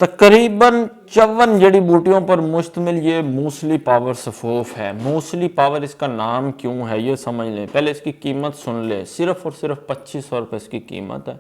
तकरीबन 54 जड़ी बूटियों पर मुश्तमिल ये मूसली पावर सफूफ है। मूसली पावर इसका नाम क्यों है ये समझ लें। पहले इसकी कीमत सुन लें, सिर्फ और सिर्फ 2500 रुपये इसकी कीमत है।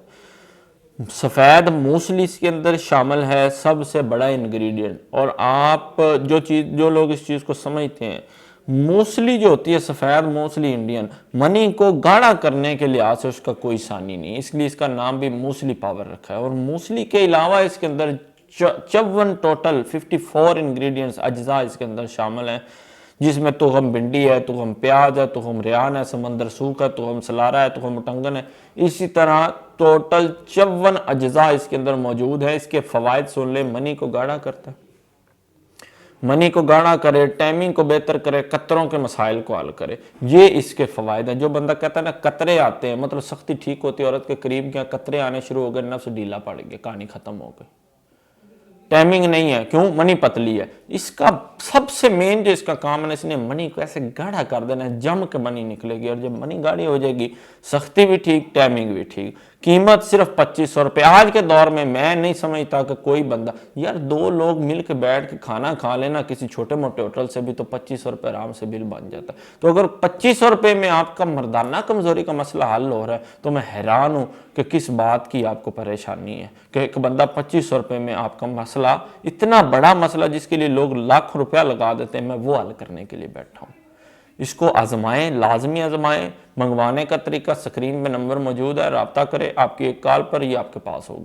सफ़ेद मूसली इसके अंदर शामिल है, सबसे बड़ा इंग्रेडिएंट। और आप जो लोग इस चीज़ को समझते हैं, मूसली जो होती है सफ़ेद मूसली इंडियन, मनी को गाढ़ा करने के लिहाज से उसका कोई सानी नहीं, इसलिए इसका नाम भी मूसली पावर रखा है। और मूसली के अलावा इसके अंदर 54 टोटल 54 इंग्रेडिएंट्स अज्जा इसके अंदर शामिल हैं, जिसमें तुगम भिंडी है, तुगम प्याज है, तुगम रियान है, समंदर सूख है, तुगम सलारा है, तुगम टंगन है। इसी तरह टोटल 54 अज्जा इसके अंदर मौजूद है। इसके फवायद सुन ले। मनी को गाढ़ा करता है, मनी को गाढ़ा करे, टाइमिंग को बेहतर करे, कतरों के मसाइल को हल करे, ये इसके फवायद हैं। जो बंदा कहता है ना कतरे आते हैं, मतलब सख्ती ठीक होती है, औरत के करीब क्या कतरे आने शुरू हो गए, नफ्स ढीला पड़ गया, कहानी खत्म हो गई। टाइमिंग नहीं है, क्यों? मनी पतली है। इसका सबसे मेन जो इसका काम है, इसने मनी को ऐसे गाढ़ा कर देना है, जम के मनी निकलेगी। और जब मनी गाढ़ी हो जाएगी, सख्ती भी ठीक, टाइमिंग भी ठीक। कीमत सिर्फ 2500 रुपये। आज के दौर में मैं नहीं समझता कि कोई बंदा, यार 2 लोग मिल के बैठ के खाना खा लेना किसी छोटे मोटे होटल से भी, तो 2500 रुपये आराम से बिल बन जाता है। तो अगर 2500 रुपये में आपका मर्दाना कमजोरी का मसला हल हो रहा है, तो मैं हैरान हूँ कि किस बात की आपको परेशानी है कि एक बंदा 2500 रुपये में आपका मसला, इतना बड़ा मसला जिसके लिए लोग लाख रुपया लगा देते हैं, मैं वो हल करने के लिए बैठा हूँ। इसको आजमाएं, लाजमी आजमाएं। मंगवाने का तरीका स्क्रीन पे नंबर मौजूद है, रब्ता करें। आपकी एक कॉल पर ये आपके पास होगी।